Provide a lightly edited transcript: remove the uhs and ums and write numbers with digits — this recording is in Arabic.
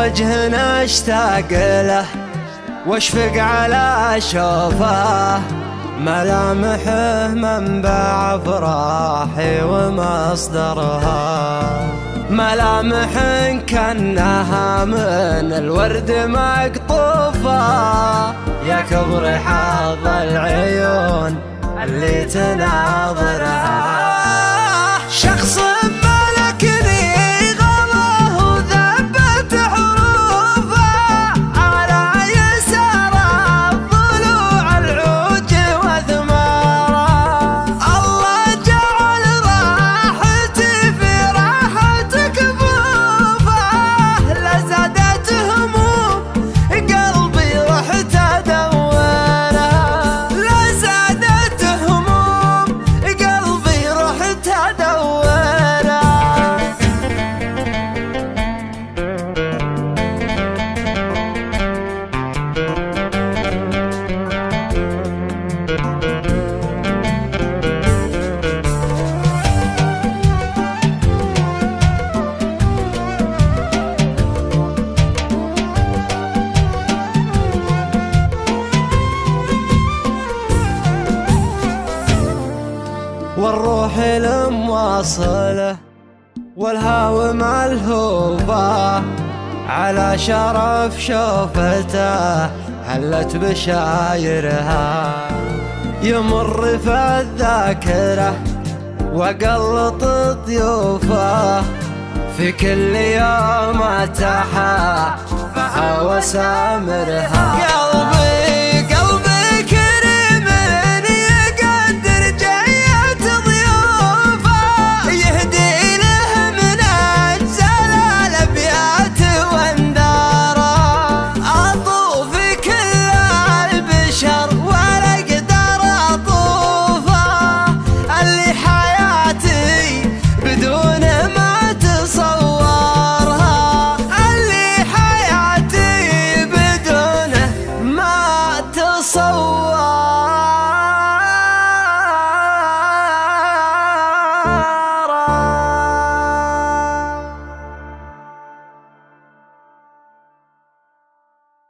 وجهنا اشتاق له واشفق على شوفه، ملامحه منبع افراحي ومصدرها، ملامح كأنها من الورد مقطوفة، يا كبر حظ العيون اللي تناظرها. شخص ملكني غضه وثبت حروفه على يسار الضلوع العوج وثماره، الله جعل راحتي في راحة كفوفه، لا زادت هموم قلبي رحت ادورها، لا زادت هموم قلبي رحت ادورها. والروح المواصلة والهوى ملهوفة على شرف شوفته هلت بشايرها، يمر في الذاكرة وقلط ضيوفه في كل يوم اتاحا فهوى سامرها.